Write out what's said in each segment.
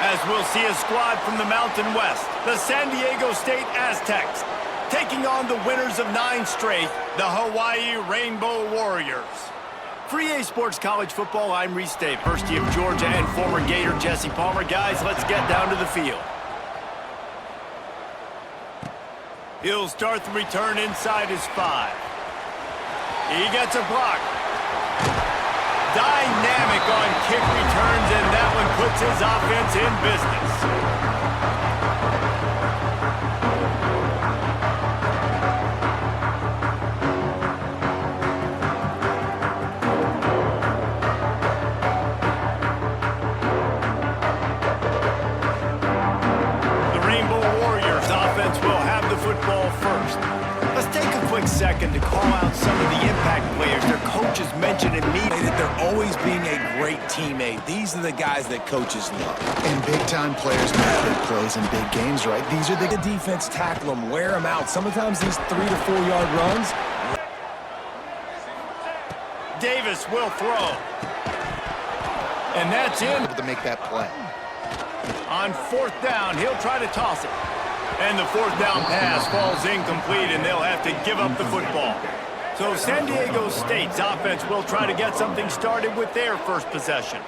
As we'll see a squad from the Mountain West, the San Diego State Aztecs, taking on the winners of 9 straight, the Hawai'i Rainbow Warriors. For EA Sports College Football, I'm Reese Davis, University of Georgia and former Gator Jesse Palmer. Guys, let's get down to the field. He'll start the return inside his 5. He gets a block. Dynamic on kick returns, and that one puts his offense in business. The Rainbow Warriors offense will have the football first. Let's take a quick second to call out some of the impact players their coaches mentioned in meetings. They're always being a great teammate. These are the guys that coaches love. And big-time players make big plays in big games, right? These are the defense tackle them, wear them out. Sometimes these 3 to 4 yard runs. Davis will throw. And that's in. to make that play. On 4th down, he'll try to toss it. And the 4th down pass falls incomplete, and they'll have to give up the football. So San Diego State's offense will try to get something started with their first possession.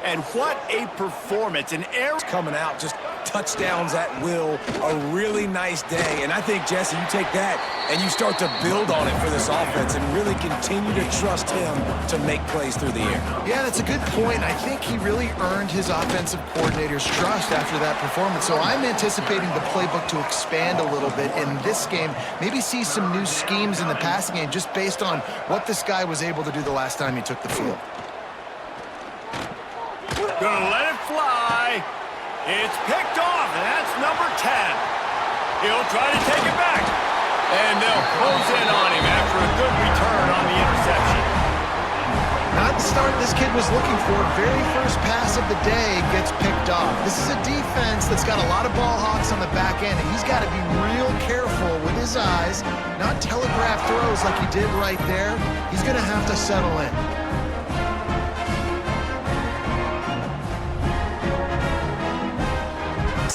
And what a performance. An error coming out, just touchdowns at will. A really nice day. And I think, Jesse, you take that and you start to build on it for this offense and really continue to trust him to make plays through the air. Yeah, that's a good point. I think he really earned his offensive coordinator's trust after that performance. So I'm anticipating the playbook to expand a little bit in this game. Maybe see some new schemes in the passing game just based on what this guy was able to do the last time he took the field. Gonna let it fly. It's picked off, and that's number 10. He'll try to take it back. And they'll close in on him after a good return on the interception. Not the start this kid was looking for. Very first pass of the day gets picked off. This is a defense that's got a lot of ball hawks on the back end, and he's got to be real careful with his eyes, not telegraph throws like he did right there. He's going to have to settle in.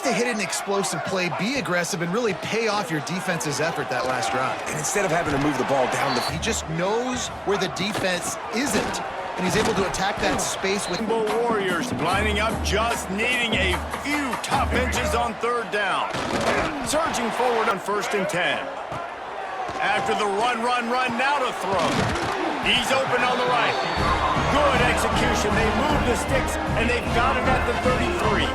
To hit an explosive play, be aggressive, and really pay off your defense's effort that last drive. And instead of having to move the ball down, he just knows where the defense isn't, and he's able to attack that space with Rainbow Warriors lining up, just needing a few tough inches on 3rd down. Surging forward on 1st and 10. After the run, now to throw. He's open on the right. Good execution. They move the sticks, and they've got him at the 33.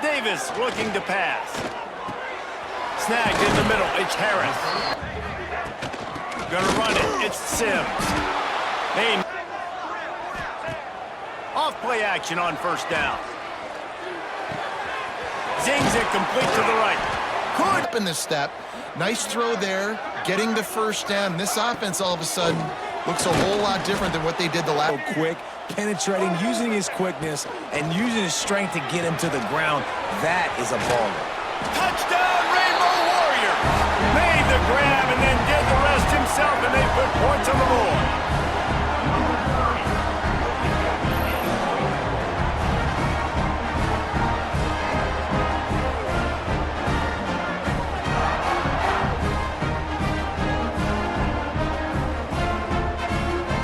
Davis looking to pass. Snagged in the middle. It's Harris. Gonna run it. It's Sims. Hey. Off play action on 1st down. Zings it complete to the right. Good up in the step. Nice throw there. Getting the 1st down. This offense all of a sudden looks a whole lot different than what they did the last. Quick, penetrating, using his quickness, and using his strength to get him to the ground. That is a baller. Touchdown, Rainbow Warriors! Made the grab and then did the rest himself, and they put points on the board.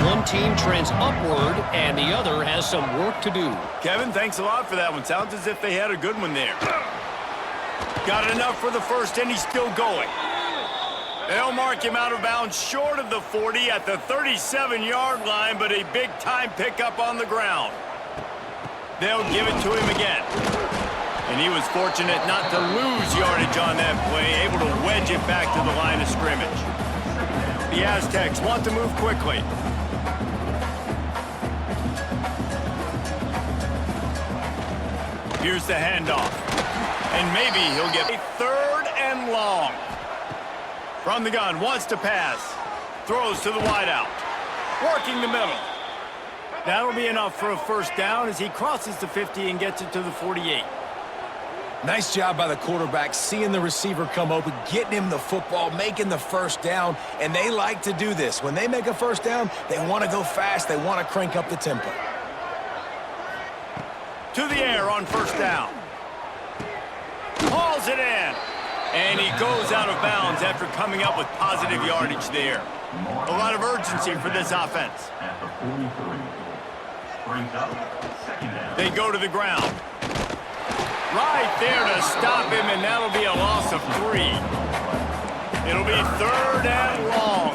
One team trends upward, and the other has some work to do. Kevin, thanks a lot for that one. Sounds as if they had a good one there. Got enough for the 1st, and he's still going. They'll mark him out of bounds short of the 40 at the 37-yard line, but a big-time pickup on the ground. They'll give it to him again. And he was fortunate not to lose yardage on that play, able to wedge it back to the line of scrimmage. The Aztecs want to move quickly. Here's the handoff. And maybe he'll get a 3rd and long. From the gun, wants to pass. Throws to the wideout. Working the middle. That'll be enough for a 1st down as he crosses the 50 and gets it to the 48. Nice job by the quarterback, seeing the receiver come open, getting him the football, making the first down, and they like to do this. When they make a first down, they want to go fast, they want to crank up the tempo. To the air on first down. Hauls it in. And he goes out of bounds after coming up with positive yardage there. A lot of urgency for this offense. They go to the ground. Right there to stop him, and that'll be a loss of 3. It'll be 3rd and long.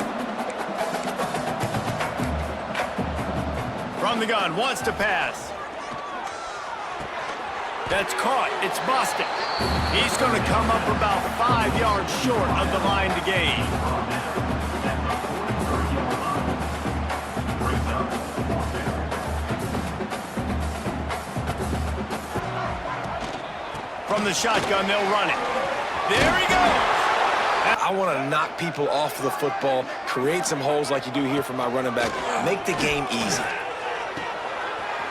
From the gun, wants to pass. That's caught. It's busted. He's going to come up about 5 yards short of the line to gain. From the shotgun, they'll run it. There he goes. I want to knock people off the football, create some holes like you do here for my running back, make the game easy.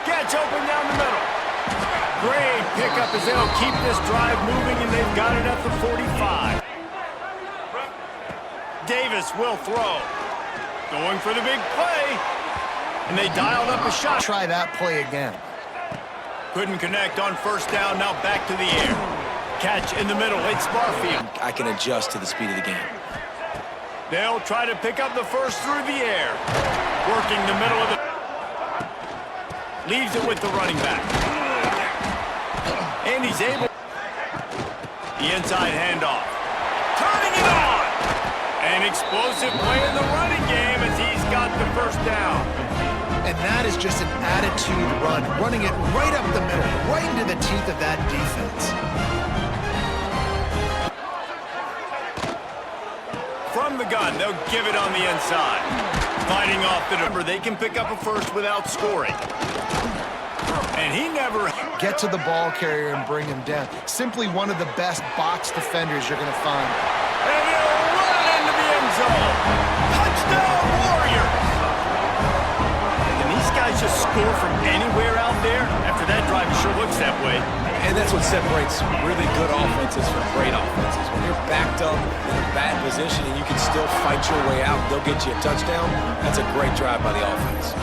Gets open down the middle. Great pickup as they'll keep this drive moving, and they've got it at the 45. Davis will throw. Going for the big play. And they dialed up a shot. Try that play again. Couldn't connect on first down, now back to the air. Catch in the middle, it's Barfield. I can adjust to the speed of the game. They'll try to pick up the first through the air. Working the middle of the... Leaves it with the running back. And he's able... The inside handoff. Turning it on! An explosive play in the running game as he's got the first down. And that is just an attitude run, running it right up the middle, right into the teeth of that defense. From the gun, they'll give it on the inside. Fighting off the number, they can pick up a first without scoring. And he never... Get to the ball carrier and bring him down. Simply one of the best box defenders you're going to find. And he'll run it into the end zone. Touchdown, Warriors! Guys just score from anywhere out there. After that drive, it sure looks that way. And that's what separates really good offenses from great offenses. When you're backed up in a bad position and you can still fight your way out, they'll get you a touchdown. That's a great drive by the offense.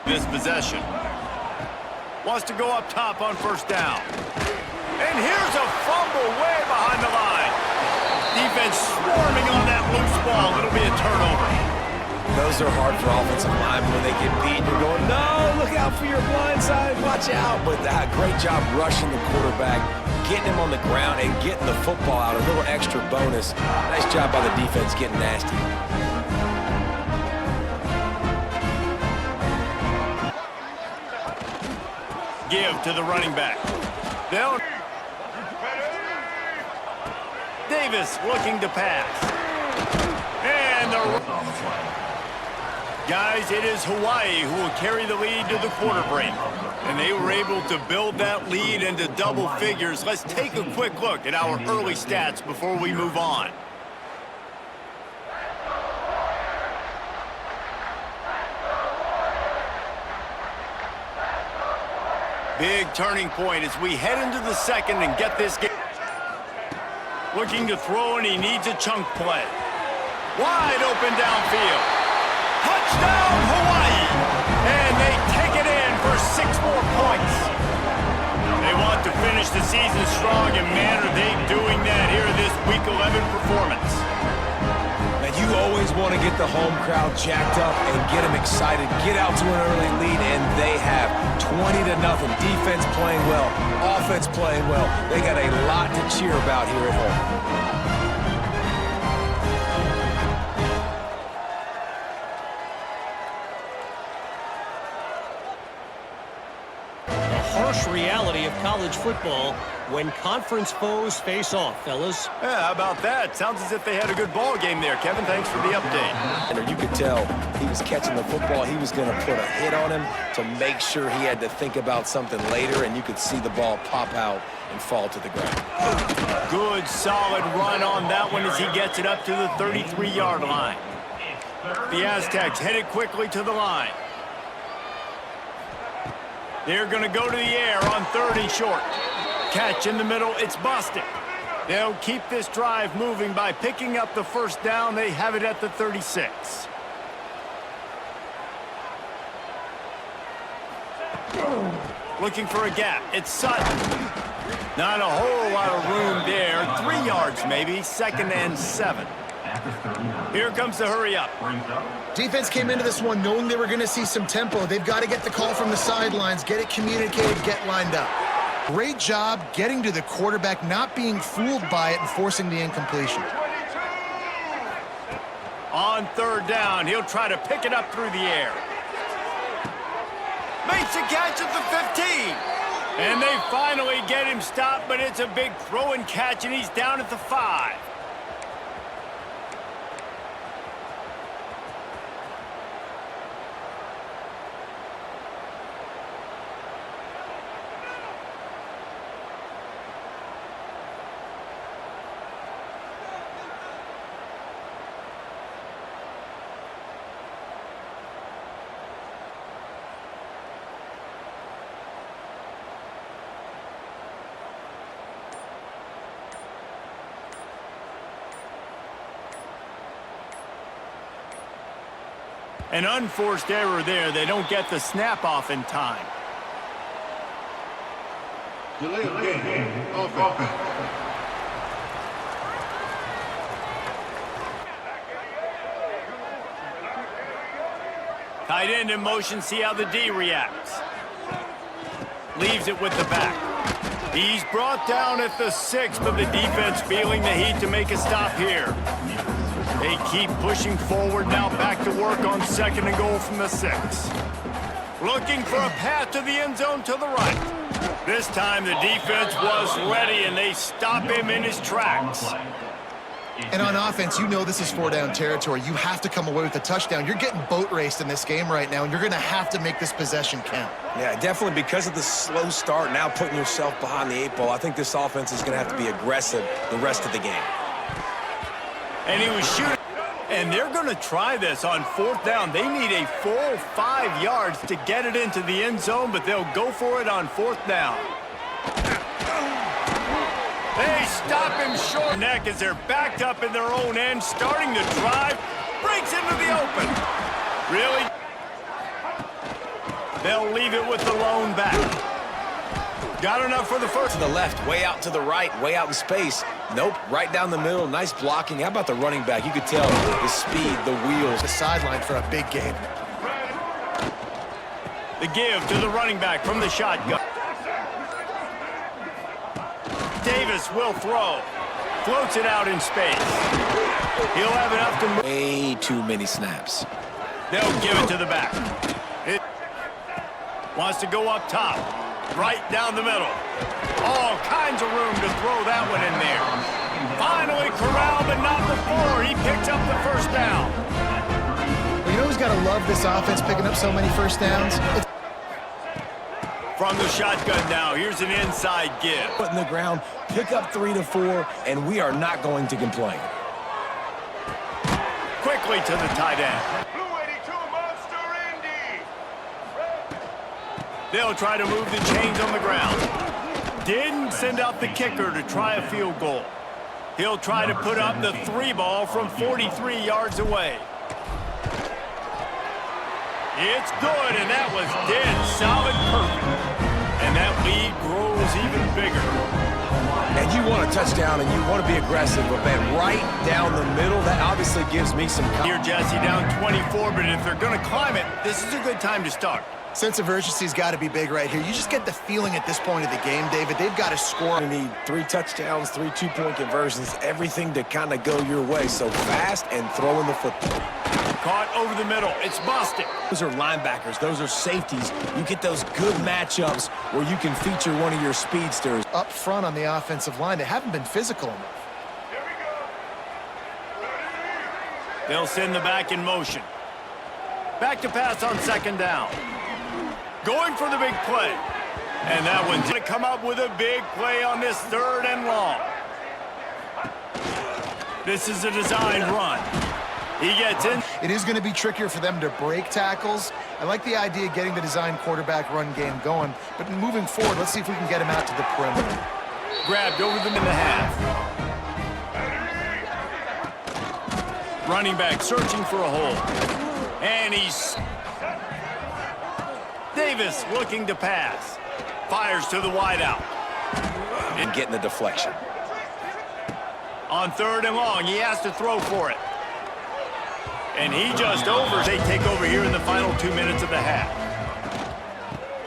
This possession. Wants to go up top on first down. And here's a fumble way behind the line. Defense swarming on that loose ball. It'll be a turnover. Those are hard for offensive linemen when they get beat. You're going, no, look out for your blind side. Watch out. But great job rushing the quarterback, getting him on the ground, and getting the football out. A little extra bonus. Nice job by the defense getting nasty. Give to the running back. Down. Davis looking to pass. And the... Guys, it is Hawaii who will carry the lead to the quarter break. And they were able to build that lead into double figures. Let's take a quick look at our early stats before we move on. Big turning point as we head into the second and get this game. Looking to throw, and he needs a chunk play. Wide open downfield. Touchdown, Hawaii! And they take it in for 6 more points. They want to finish the season strong, and man, are they doing that here in this Week 11 performance. Now, you always want to get the home crowd jacked up and get them excited, get out to an early lead, and they have 20-0. Defense playing well, offense playing well. They got a lot to cheer about here at home. The harsh reality of college football when conference foes face off, fellas. Yeah, how about that? Sounds as if they had a good ball game there, Kevin. Thanks for the update. And you could tell he was catching the football. He was going to put a hit on him to make sure he had to think about something later, and you could see the ball pop out and fall to the ground. Good, solid run on that one as he gets it up to the 33-yard line. The Aztecs headed quickly to the line. They're going to go to the air on 3rd and short. Catch in the middle, it's busted. They'll keep this drive moving by picking up the first down. They have it at the 36. Looking for a gap. It's Sutton. Not a whole lot of room there. 3 yards maybe. 2nd and 7. Here comes the hurry up. Defense came into this one knowing they were going to see some tempo. They've got to get the call from the sidelines, get it communicated, get lined up. Great job getting to the quarterback, not being fooled by it and forcing the incompletion. On 3rd down, he'll try to pick it up through the air. Makes a catch at the 15. And they finally get him stopped, but it's a big throw and catch, and he's down at the 5. An unforced error there. They don't get the snap off in time. Delay of game. Offense. Tight end in motion. See how the D reacts. Leaves it with the back. He's brought down at the 6, but the defense feeling the heat to make a stop here. They keep pushing forward now, back to work on 2nd and goal from the 6. Looking for a path to the end zone to the right. This time the defense was ready, and they stop him in his tracks. And on offense, you know this is 4-down territory. You have to come away with a touchdown. You're getting boat raced in this game right now, and you're going to have to make this possession count. Yeah, definitely because of the slow start, now putting yourself behind the 8 ball, I think this offense is going to have to be aggressive the rest of the game. And he was shooting. And they're going to try this on 4th down. They need a full 5 yards to get it into the end zone, but they'll go for it on 4th down. They stop him short neck as they're backed up in their own end, starting to drive. Breaks into the open. Really? They'll leave it with the lone back. Got enough for the first. To the left, way out to the right, way out in space. Nope, right down the middle. Nice blocking. How about the running back? You could tell the speed, the wheels. The sideline for a big game. The give to the running back from the shotgun. Davis will throw. Floats it out in space. He'll have enough to move. Way too many snaps. They'll give it to the back. It wants to go up top. Right down the middle. All kinds of room to throw that one in there. Finally corralled, but not before. He picks up the first down. Well, you know who's got to love this offense picking up so many first downs? From the shotgun now, here's an inside give. Put in the ground, pick up 3 to 4, and we are not going to complain. Quickly to the tight end. They'll try to move the chains on the ground. Didn't send out the kicker to try a field goal. He'll try to put up the 3 ball from 43 yards away. It's good, and that was dead solid perfect. And that lead grows even bigger. And you want a touchdown, and you want to be aggressive, but man, right down the middle, that obviously gives me some confidence. Here, Jesse, down 24, but if they're going to climb it, this is a good time to start. Sense of urgency's got to be big right here. You just get the feeling at this point of the game, David, they've got to score. You need 3 touchdowns, 3 two-point conversions, everything to kind of go your way. So fast and throwing the football. Caught over the middle. It's busted. Those are linebackers. Those are safeties. You get those good matchups where you can feature one of your speedsters. Up front on the offensive line, they haven't been physical enough. They'll send the back in motion. Back to pass on second down. Going for the big play. And that one's going to come up with a big play on this 3rd and long. This is a designed run. He gets in. It is going to be trickier for them to break tackles. I like the idea of getting the design quarterback run game going, but moving forward, let's see if we can get him out to the perimeter. Grabbed over them in the half. Running back searching for a hole. And he's... Davis looking to pass. Fires to the wideout. And getting the deflection. On 3rd and long, he has to throw for it. And he just overs. They take over here in the final 2 minutes of the half.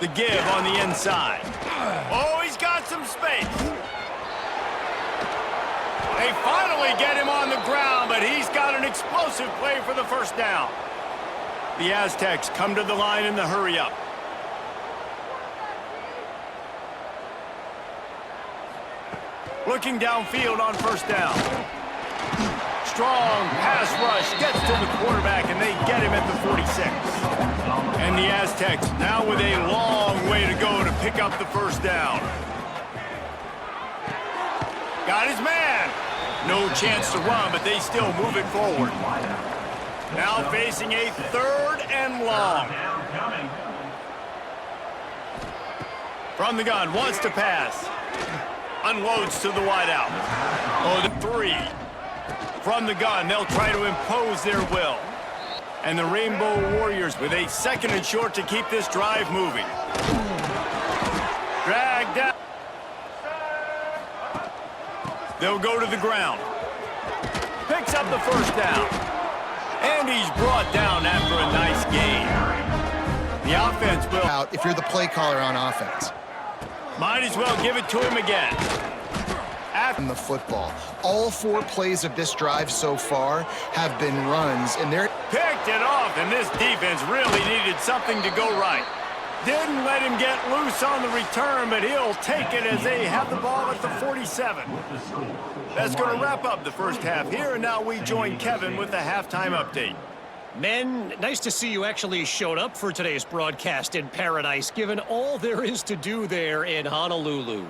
The give on the inside. Oh, he's got some space. They finally get him on the ground, but he's got an explosive play for the first down. The Aztecs come to the line in the hurry-up. Looking downfield on first down. Strong pass rush gets to the quarterback, and they get him at the 46. And the Aztecs now with a long way to go to pick up the first down. Got his man. No chance to run, but they still move it forward. Now facing a 3rd and long. From the gun, wants to pass. Unloads to the wideout. Oh, the 3. From the gun, they'll try to impose their will. And the Rainbow Warriors with a 2nd and short to keep this drive moving. Drag down. They'll go to the ground. Picks up the first down. And he's brought down after a nice gain. The offense will... Out if you're the play caller on offense. Might as well give it to him again. After the football. All 4 plays of this drive so far have been runs, and they're... Picked it off, and this defense really needed something to go right. Didn't let him get loose on the return, but he'll take it as they have the ball at the 47. That's going to wrap up the first half here, and now we join Kevin with the halftime update. Men, nice to see you actually showed up for today's broadcast in paradise, given all there is to do there in Honolulu.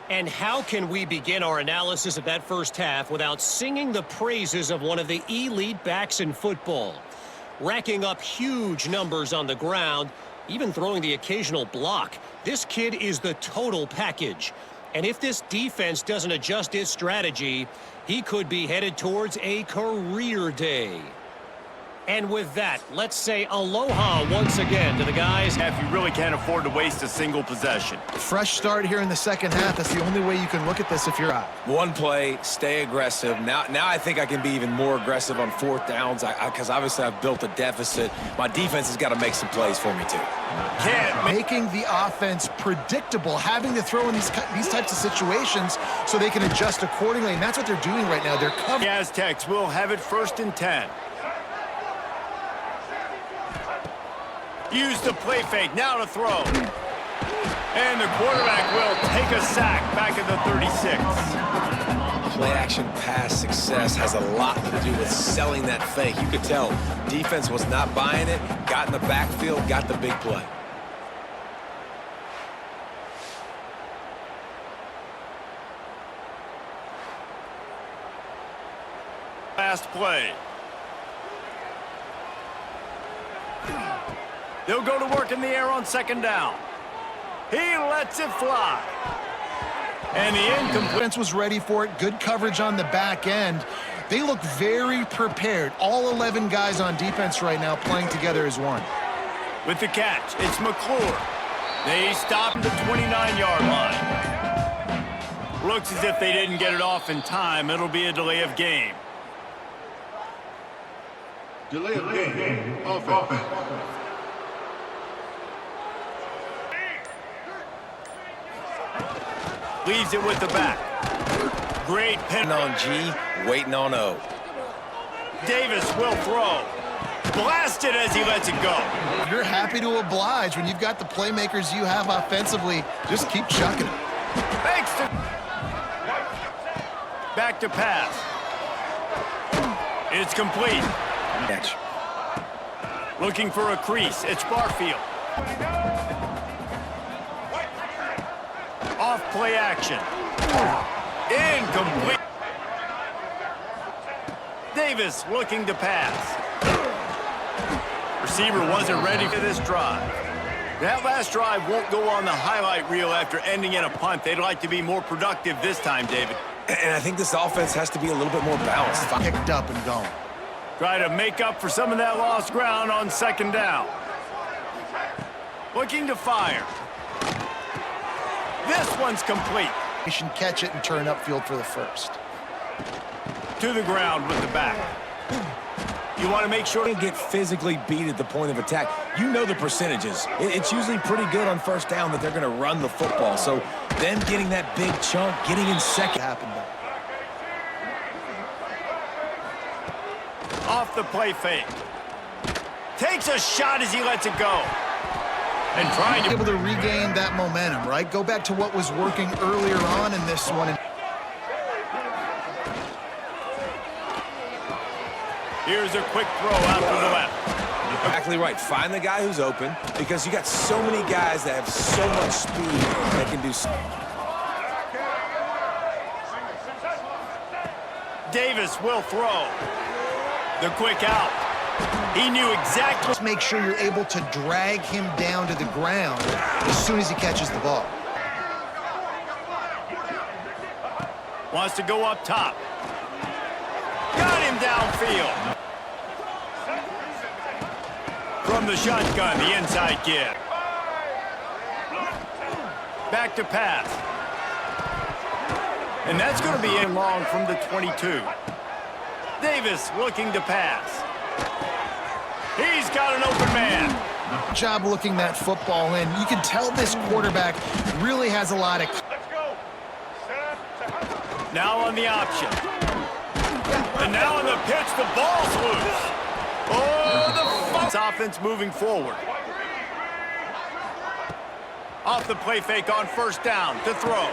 And how can we begin our analysis of that first half without singing the praises of one of the elite backs in football? Racking up huge numbers on the ground, even throwing the occasional block. This kid is the total package. And if this defense doesn't adjust its strategy, he could be headed towards a career day. And with that, let's say aloha once again to the guys. If you really can't afford to waste a single possession. Fresh start here in the second half. That's the only way you can look at this if you're out. One play, stay aggressive. Now I think I can be even more aggressive on 4th downs because obviously I've built a deficit. My defense has got to make some plays for me too. Making the offense predictable, having to throw in these types of situations so they can adjust accordingly, and that's what they're doing right now. They're covering. The Aztecs will have it 1st and 10. Use the play fake, now to throw. And the quarterback will take a sack back at the 36. Play action pass success has a lot to do with selling that fake. You could tell defense was not buying it, got in the backfield, got the big play. Last play. They'll go to work in the air on 2nd down. He lets it fly. And the incomplete. Defense was ready for it. Good coverage on the back end. They look very prepared. All 11 guys on defense right now playing together as one. With the catch, it's McClure. They stop at the 29-yard line. Looks as if they didn't get it off in time. It'll be a delay of game. Delay of game. Offense. Leaves it with the back. Great pin on G, waiting on O. Davis will throw. blasted as he lets it go. You're happy to oblige when you've got the playmakers you have offensively. Just keep chucking it. Thanks to... Back to pass. It's complete. Catch. Looking for a crease. It's Barfield. Off play action. Incomplete. Davis looking to pass. Receiver wasn't ready for this drive. That last drive won't go on the highlight reel after ending in a punt. They'd like to be more productive this time, David. And I think this offense has to be a little bit more balanced. Picked up and going. Try to make up for some of that lost ground on second down. Looking to fire. This one's complete. You should catch it and turn upfield for the first. To the ground with the back. You want to make sure to get physically beat at the point of attack. You know the percentages. It's usually pretty good on first down that they're going to run the football. So them getting that big chunk, getting in second. Happened though. Off the play fake. Takes a shot as he lets it go. And trying to... Able to regain that momentum, right? Go back to what was working earlier on in this one. Here's a quick throw out to the left. Exactly right. Find the guy who's open because you got so many guys that have so much speed that can do. Davis will throw. The quick out. He knew exactly. Just make sure you're able to drag him down to the ground as soon as he catches the ball. Wants to go up top. Got him downfield. From the shotgun, the inside give. Back to pass. And that's going to be in long from the 22. Davis looking to pass. He's got an open man. Good job looking that football in. You can tell this quarterback really has a lot of... Now on the option. And now on the pitch, the ball's loose. Oh, the offense moving forward. Off the play fake on first down to throw.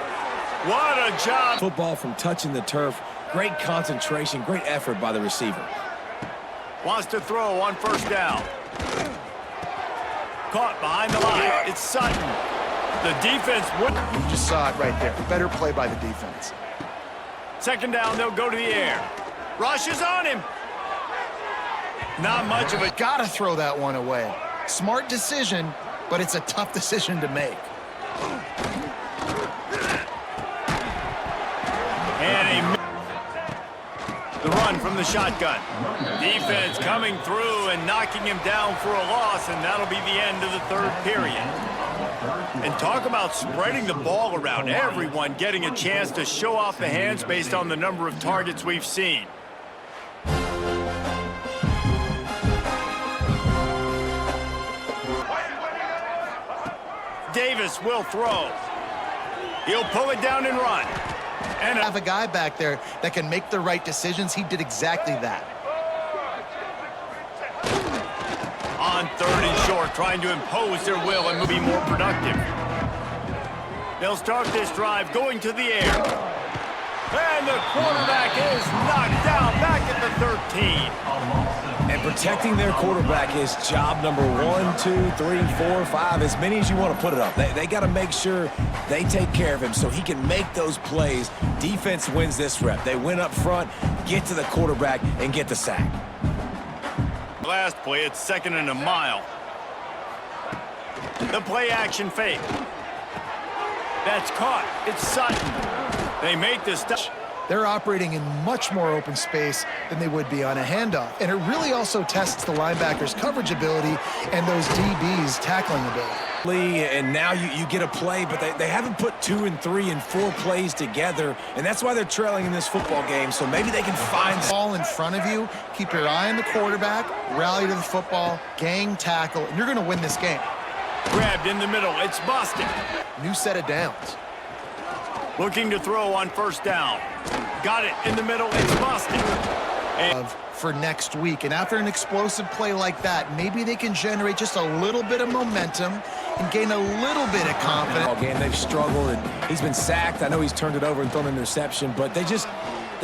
What a job. Football from touching the turf. Great concentration, great effort by the receiver. Wants to throw on first down. Caught behind the line. It's Sutton. The defense would... You just saw it right there. Better play by the defense. Second down, they'll go to the air. Rush is on him. Not much of a... Gotta throw that one away. Smart decision, but it's a tough decision to make. And the run from the shotgun. Defense coming through and knocking him down for a loss, and that'll be the end of the third period. And talk about spreading the ball around. Everyone getting a chance to show off the hands based on the number of targets we've seen. Davis will throw. He'll pull it down and run. And have a guy back there that can make the right decisions. He did exactly that. On third and short, trying to impose their will and be more productive. They'll start this drive going to the air. And the quarterback is knocked down back at the 13. And protecting their quarterback is job number 1, 2, 3, 4, 5, as many as you want to put it up. They got to make sure they take care of him so he can make those plays. Defense wins this rep. They win up front, get to the quarterback, and get the sack. Last play, it's second and a mile. The play action fake. That's caught. It's Sutton. They make this stop. They're operating in much more open space than they would be on a handoff. And it really also tests the linebackers' coverage ability and those DBs' tackling ability. And now you get a play, but they haven't put 2 and 3 and 4 plays together, and that's why they're trailing in this football game, so maybe they can find... Ball in front of you, keep your eye on the quarterback, rally to the football, gang tackle, and you're going to win this game. Grabbed in the middle, it's busted. New set of downs. Looking to throw on first down. Got it in the middle, it's busted. For next week. And after an explosive play like that, maybe they can generate just a little bit of momentum and gain a little bit of confidence. All game they've struggled, and he's been sacked. I know he's turned it over and thrown an interception, but they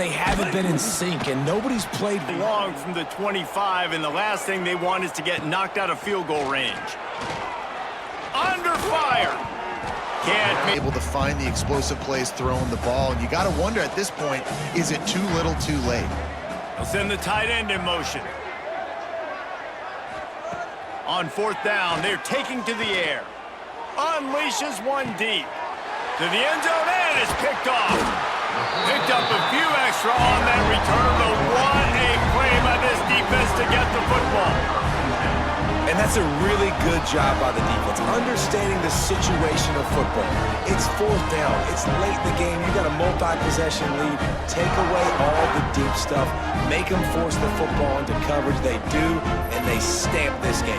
haven't been in sync, and nobody's played long from the 25, and the last thing they want is to get knocked out of field goal range. Under fire. Can't be able to find the explosive plays throwing the ball, and you got to wonder at this point, is it too little too late? They'll send the tight end in motion. On fourth down, they're taking to the air. Unleashes one deep. To the end zone, and it's picked off. Picked up a few extra on that return, but what a play by this defense to get the football. And that's a really good job by the defense, understanding the situation of football. It's fourth down. It's late in the game. You got a multi-possession lead. Take away all the deep stuff. Make them force the football into coverage. They do, and they stamp this game.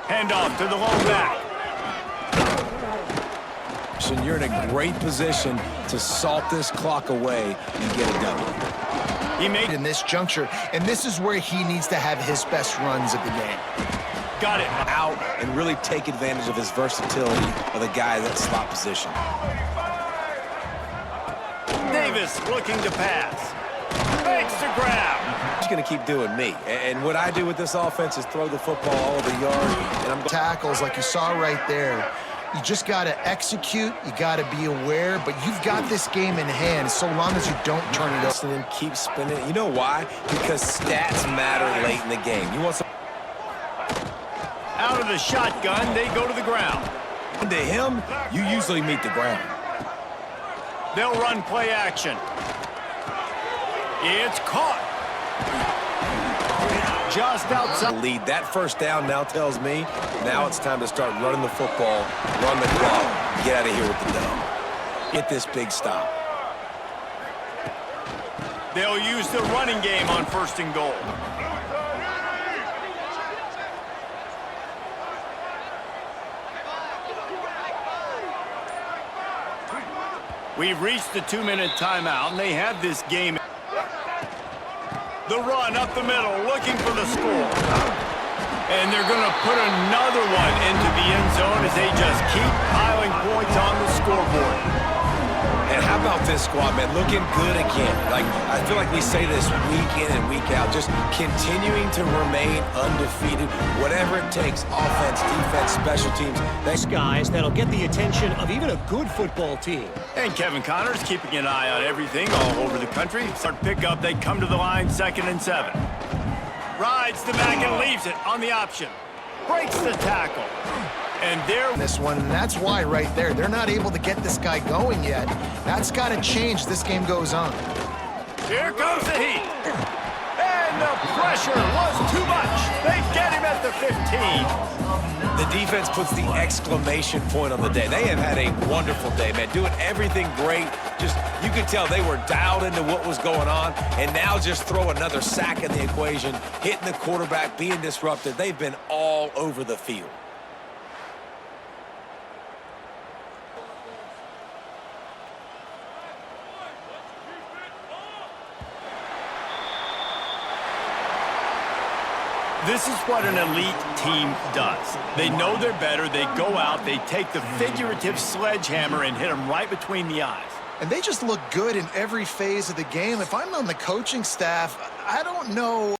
Handoff to the lone back. You're in a great position to salt this clock away and get a W. He made in this juncture, and this is where he needs to have his best runs of the game. Got it. Out and really take advantage of his versatility of the guy in that slot position. Davis looking to pass. Makes the grab. He's going to keep doing me. And what I do with this offense is throw the football all over the yard. And I'm tackles like you saw right there. You just got to execute. You got to be aware, but you've got this game in hand so long as you don't turn it up. And keep spinning. You know why? Because stats matter late in the game. You want some... Out of the shotgun, they go to the ground. And to him, you usually meet the ground. They'll run play action. It's caught. Just outside. Lead. That first down now tells me now it's time to start running the football, run the clock, get out of here with the dub. Get this big stop. They'll use the running game on first and goal. We've reached the 2-minute timeout, and they have this game. The run up the middle, looking for the score. And they're going to put another one into the end zone as they just keep piling points on the scoreboard. And how about this squad, man? Looking good again. Like, I feel like we say this week in and week out, just continuing to remain undefeated, whatever it takes, offense, defense, special teams. These guys that'll get the attention of even a good football team. And Kevin Connors keeping an eye on everything all over the country. Start pickup, they come to the line, 2nd and 7. Rides the back and leaves it on the option. Breaks the tackle. And there this one, and that's why right there, they're not able to get this guy going yet. That's got to change as this game goes on. Here comes the heat. And the pressure was too much. They get him at the 15. The defense puts the exclamation point on the day. They have had a wonderful day, man. Doing everything great. Just, you could tell they were dialed into what was going on. And now just throw another sack in the equation, hitting the quarterback, being disrupted. They've been all over the field. This is what an elite team does. They know they're better. They go out, they take the figurative sledgehammer and hit them right between the eyes. And they just look good in every phase of the game. If I'm on the coaching staff, I don't know.